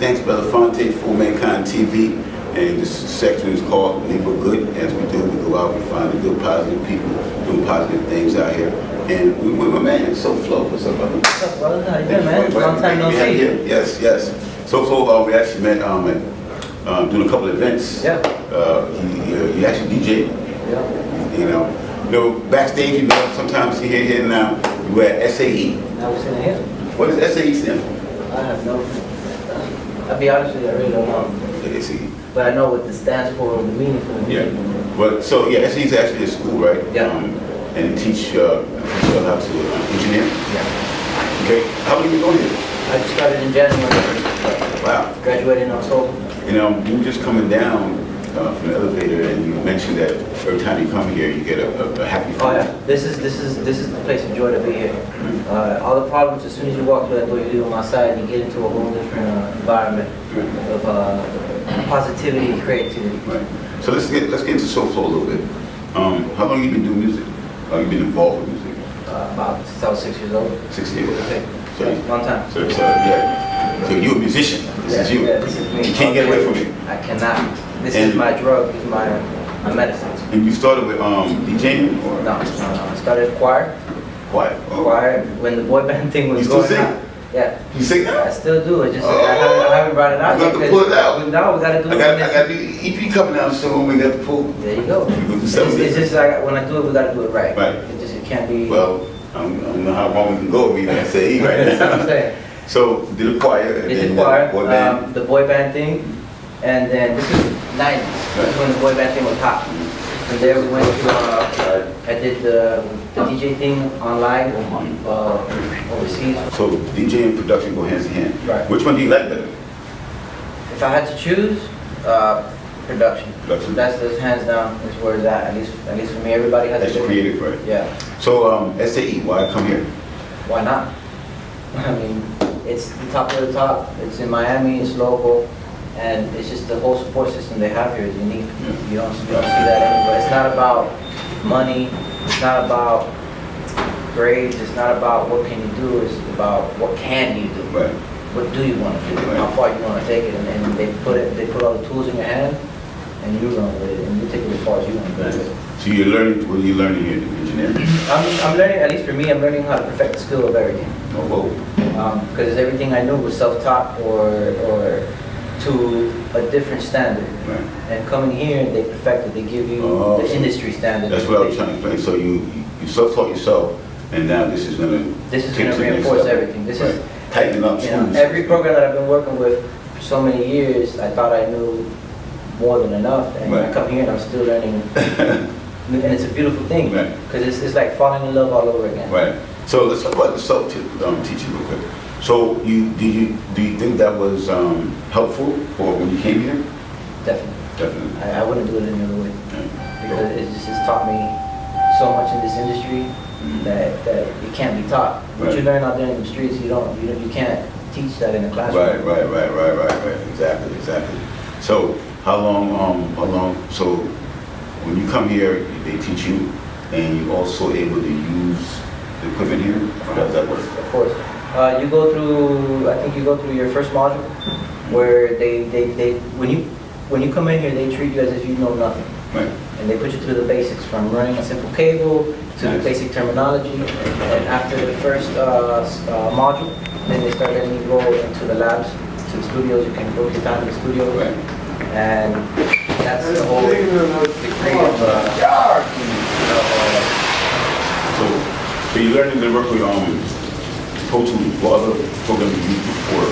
thanks Brother Fonte for Mankind TV. And this section is called NeighbourGOOD. As we do, we go out and find the good, positive people doing positive things out here. And we with my man, So Flo. What's up, brother? What's up, brother? How you doing, man? Long time no see. Yes, yes. So Flo, we actually met doing a couple of events. Yeah. He actually DJ. Yeah. You know, backstage, you know, sometimes you hear here now, you were at SAE. Now we're sitting here. What does SAE stand for? I have no. I'll be honest with you, I really don't know. SAE. But I know what this stands for, the meaning for the music. Yeah. But so yeah, SAE is actually a school, right? Yeah. And teach how to engineer. Yeah. Okay. How long have you been going here? I just started in January. Wow. Graduated in October. You know, you were just coming down from the elevator, and you mentioned that every time you come here, you get a happy feeling. Oh yeah. This is the place of joy to be here. All the problems, as soon as you walk through that door, you leave them outside, you get into a whole different environment of positivity and creativity. Right. So let's get into So Flo a little bit. How long have you been doing music? How long have you been involved with music? About since I was 6 years old. 6 years. Okay. So, Long time. So yeah. So you're a musician. This is you. Yeah, this is me. You can't get away from it. I cannot. This is my drug. This is my medicine. And you started with DJing or? No. I started choir. Choir. Oh. Choir when the boy band thing was You still going sing? on. Yeah. You sing now? I still do. It's just I haven't brought it out You yet. got to pull it out. No, we gotta do I it. got the EP coming out soon. We got the pull. There you go. You go do something It's just like when I do it, we gotta do it right. Right. It can't be. Well, I don't know how long we can go with me SAE right That's what I'm now. saying. So did a choir. And Did then the choir, boy band. the boy band thing, and then this is 90s. This is when the boy band thing was hot. From there we went to, I did the DJ thing online, overseas. So DJ and production go hand in hand. Right. Which one do you like better? If I had to choose, production. Production. That's the hands down is where it's at. At least for me, everybody has That's a different. creative, right? Yeah. So SAE, why come here? Why not? I mean, it's the top of the top. It's in Miami. It's local, and it's just the whole support system they have here is unique. Yeah. You don't see that anywhere. It's not about money. It's not about grades. It's not about what can you do. It's about what can you do. Right. What do you want to do? Right. How far you want to take it? And they put all the tools in your hand, and you run with it, and you take it as far as you want to go with it. So you're learning, what are you learning here in engineering? I'm learning, at least for me, I'm learning how to perfect the skill of everything. Oh, whoa. Because everything I knew was self-taught or to a different standard. Right. And coming here, they perfect it. They give you the industry standard. That's what I was trying to explain. So you self-taught yourself, and now this is going to Reinforce everything. This is tighten up. every program that I've been working with for so many years, I thought I knew more than enough, and Right. I come here and I'm still learning. And it's a beautiful thing because Right. it's like falling in love all over again. Right. So let's talk about the self-teaching real quick. So do you think that was helpful for when you came here? Definitely. Definitely. I wouldn't do it any other way Yeah. because it's taught me so much in this industry that it can't be taught. What Right. you learn out there in the streets, you can't teach that in a classroom. Right. Exactly. So how long, so when you come here, they teach you, and you're also able to use the equipment here? How does that work? Of course. You go through your first module where when you come in here, they treat you as if you know nothing. Right. And they put you through the basics, from running a simple cable to the basic terminology. And after the first module, then they start letting you go into the labs, to the studios. You can book your time in the studio. Right. And that's the whole degree of So you're learning to work with Pro Tools. What other programs you used before?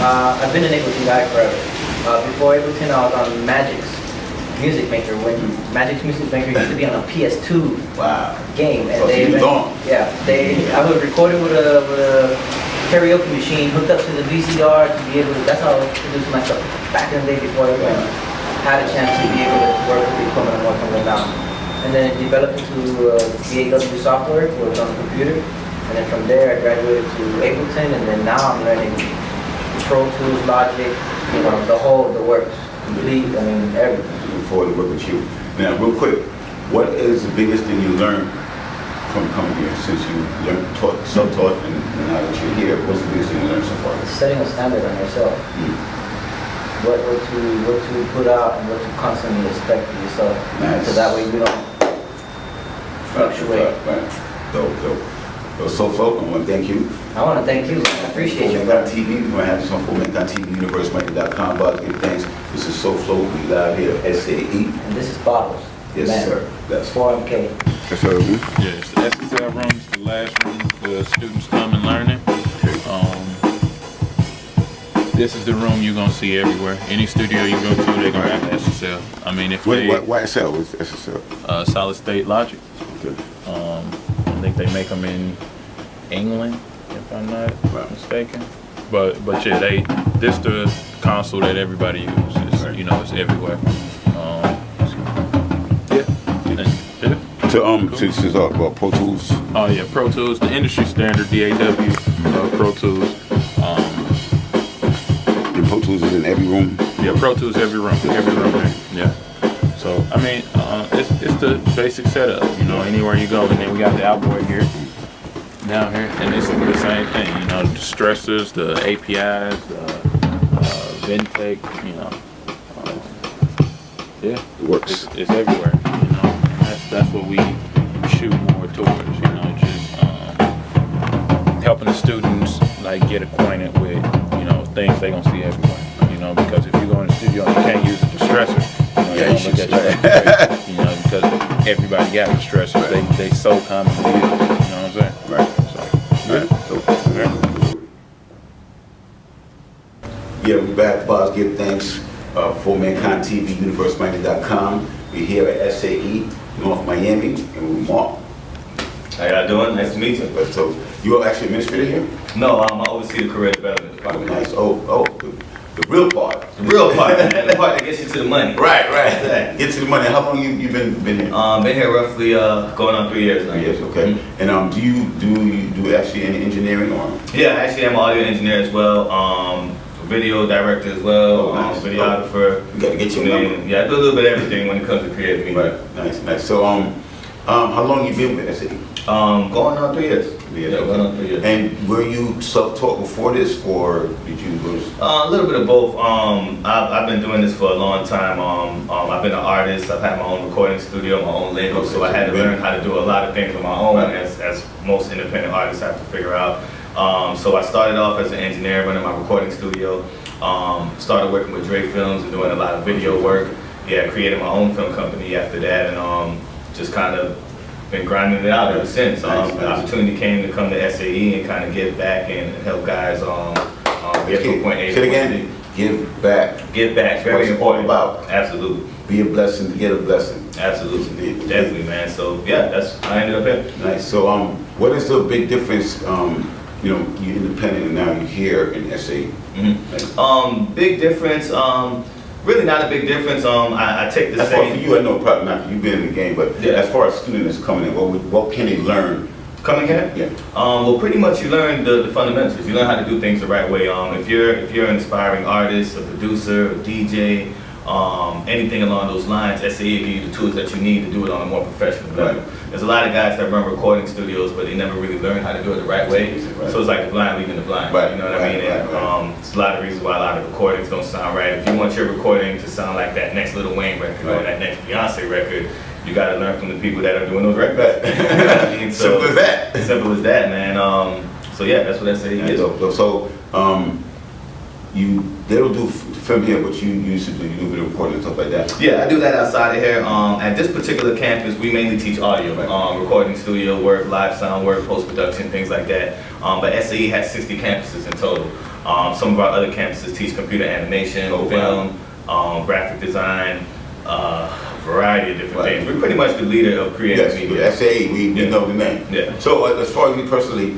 I've been an Ableton guy forever. Before Ableton, I was on Magic's Music Maker. When Magic's Music Maker used to be on a PS2 game, and I would record it with a karaoke machine hooked up to the VCR to be able to. That's how I was producing my stuff back in the day before everyone had a chance to be able to work with the equipment I'm working with now. And then it developed into DAW software, where it was on the computer. And then from there, I graduated to Ableton, and then now I'm learning Pro Tools, Logic, the works, complete, everything. Looking forward to work with you. Now, real quick, what is the biggest thing you learned from coming here since you learned, taught, self-taught, and now that you're here? What's the biggest thing you learned so far? Setting a standard on yourself. What to put out and what to constantly expect of yourself. Nice. So that way you don't fluctuate. Right. Dope. So, Flo, I want to thank you. I want to thank you. I appreciate you. TV. We're going to have this on FloMankind TV, universemarket.com. But give thanks. This is So Flo. We live here at SAE. And this is Bottles. Yes, Man. sir. That's 4MK. Yes, sir. Yes, the SSL room is the last room where students come and learning. This is the room you're gonna see everywhere. Any studio you go to, they're gonna have SSL. I mean, if Why SL? What's SSL? Solid State Logic. Okay. I think they make them in England, if I'm not mistaken. But yeah, this the console that everybody uses. You know, it's everywhere. Pro Tools. Oh yeah, Pro Tools, the industry standard, DAW, Pro Tools. Pro Tools is in every room. Yeah, Pro Tools every room there. Yeah. So I mean, it's the basic setup. You know, anywhere you go, and then we got the outboard here, down here, and it's the same thing. You know, the stressors, the APIs, Ventec. You know, yeah, it works. It's everywhere. You know, and that's what we shoot more towards. You know, just helping the students like get acquainted with things they gonna see everywhere. You know, because if you go in the studio and you can't use the distressor, you know, you look at you like crazy, you know, because everybody got distressors. They so common to use. You know what I'm saying? Right. So, yeah, we back. Boss, give thanks. FloMankind TV, universemarket.com. We're here at SAE, North Miami, and we're Mark. How y'all doing? Nice to meet you. So, you are actually administrator here? No, I oversee the career development department. Nice. The real part. The real part, man. The part that gets you to the money. Right. Get to the money. How long you been here? Been here roughly going on 3 years now. 3 years, okay. Mm-hmm. And do you do actually any engineering or? Yeah, actually I'm an audio engineer as well. Video director as well. Nice. Videographer. You got to get your number. Yeah, I do a little bit of everything when it comes to creative media. Right. Nice. So how long you been with SAE? Going on 3 years. Yeah, going on 3 years. And were you self-taught before this, or did you go? A little bit of both. I've been doing this for a long time. I've been an artist. I've had my own recording studio, my own label, so I had to learn how to do a lot of things on my own, as most independent artists have to figure out. So I started off as an engineer, running my recording studio. Started working with Dre Films and doing a lot of video work. Yeah, created my own film company after that, and just kind of been grinding it out ever since. The opportunity came to come to SAE and kind of give back and help guys get from point A to point B. Give back. Give back, very important. About. Absolutely. Be a blessing to get a blessing. Absolutely. Definitely, man. So yeah, that's how I ended up here. Nice. So what is the big difference? You know, you're independent and now you're here in SAE. Mm-hmm. Big difference. Really not a big difference. I take the same. As far for you, I know probably not. You've been in the game, but as far as students coming in, what can they learn? Coming here? Yeah. Well, pretty much you learn the fundamentals. You learn how to do things the right way. If you're an inspiring artist, a producer, a DJ, anything along those lines, SAE will give you the tools that you need to do it on a more professional level. There's a lot of guys that run recording studios, but they never really learn how to do it the right way. So it's like the blind leading the blind. You know what I mean? It's a lot of reasons why a lot of recordings don't sound right. If you want your recording to sound like that next Lil Wayne record or that next Beyonce record, you got to learn from the people that are doing those records. You know what I mean? So, simple as that. Simple as that, man. So yeah, that's what SAE is. So they don't do film here, but you used to do video recording and stuff like that. Yeah, I do that outside of here. At this particular campus, we mainly teach audio, recording studio work, live sound work, post-production, things like that. But SAE has 60 campuses in total. Some of our other campuses teach computer animation, film, graphic design, a variety of different things. We're pretty much the leader of creative media. SAE, we know the name. Yeah. So as far as me personally,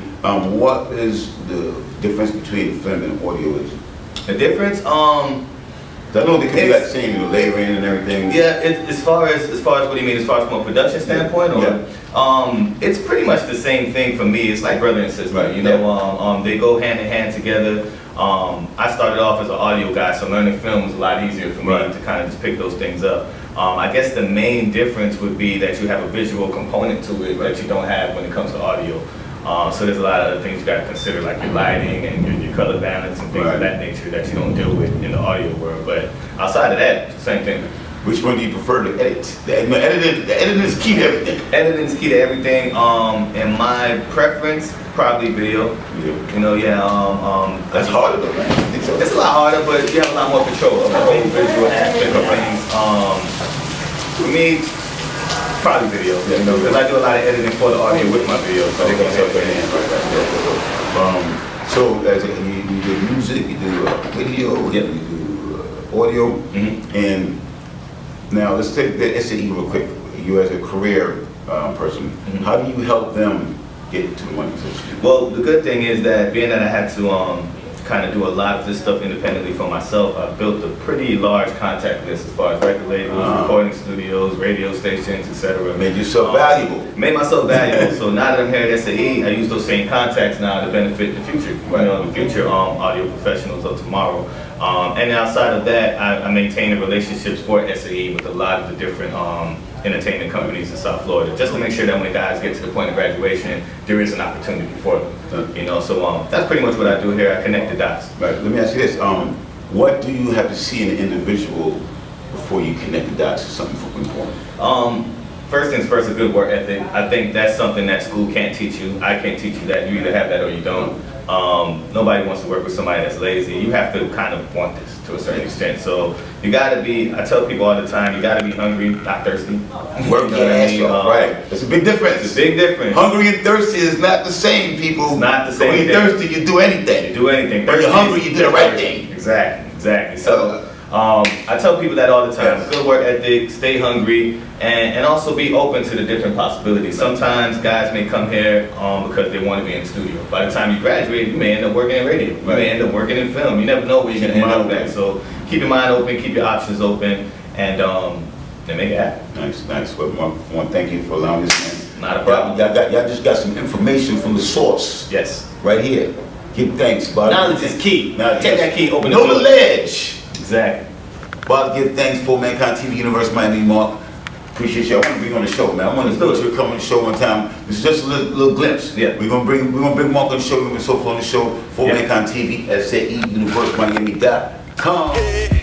what is the difference between film and audio is? The difference, I know they could be like same, layering and everything. Yeah, as far as what do you mean? As far as from a production standpoint, or it's pretty much the same thing for me. It's like brother and sister. You know, they go hand in hand together. I started off as an audio guy, so learning film was a lot easier for me to kind of just pick those things up. I guess the main difference would be that you have a visual component to it that you don't have when it comes to audio. So there's a lot of other things you got to consider, like your lighting and your color balance and things of that nature that you don't deal with in the audio world. But outside of that, same thing. Which one do you prefer to edit? The editing is key to everything. Editing is key to everything. In my preference, probably video. You know, that's harder though, man. I think so. It's a lot harder, but you have a lot more control of the whole visual aspect of things. For me, probably video. You know, because I do a lot of editing for the audio with my videos. So they're gonna help your hand, right. So as you do music, you do video, you do audio, and now let's take the SAE real quick. You as a career person, how do you help them get to the money? Well, the good thing is that being that I had to kind of do a lot of this stuff independently for myself, I built a pretty large contact list as far as record labels, recording studios, radio stations, etc. Made yourself valuable. Made myself valuable. So now that I'm here at SAE, I use those same contacts now to benefit the future, you know, the future audio professionals of tomorrow. And outside of that, I maintain relationships for SAE with a lot of the different entertainment companies in South Florida, just to make sure that when guys get to the point of graduation, there is an opportunity for them. You know, so that's pretty much what I do here. I connect the dots. Right. Let me ask you this: what do you have to see in an individual before you connect the dots to something important? First things first, a good work ethic. I think that's something that school can't teach you. I can't teach you that. You either have that or you don't. Nobody wants to work with somebody that's lazy. You have to kind of want this to a certain extent. So you gotta be, I tell people all the time, you gotta be hungry, not thirsty. Work your ass off, right. There's a big difference. It's a big difference. Hungry and thirsty is not the same, people. It's not the same. When you're thirsty, you do anything. You do anything. When you're hungry, you do the right thing. Exactly. So I tell people that all the time. Good work ethic, stay hungry, and also be open to the different possibilities. Sometimes guys may come here because they want to be in the studio. By the time you graduate, you may end up working in radio. You may end up working in film. You never know where you're going to end up at. So keep your mind open, keep your options open, and make it happen. Nice. Well, I want to thank you for allowing this, man. Not a problem. Y'all just got some information from the source. Yes. Right here. Give thanks, bud. Knowledge is key. Take that key, open know the ledge. Exactly. Bob, give thanks for Mankind TV, Universe Miami, Mark. Appreciate you. I want to bring you on the show, man. I want to know you come on the show one time. This is just a little glimpse. Yeah. We're gonna bring Mark on the show. We're gonna so on the show for Mankind TV, SAE, Universe Miami.com.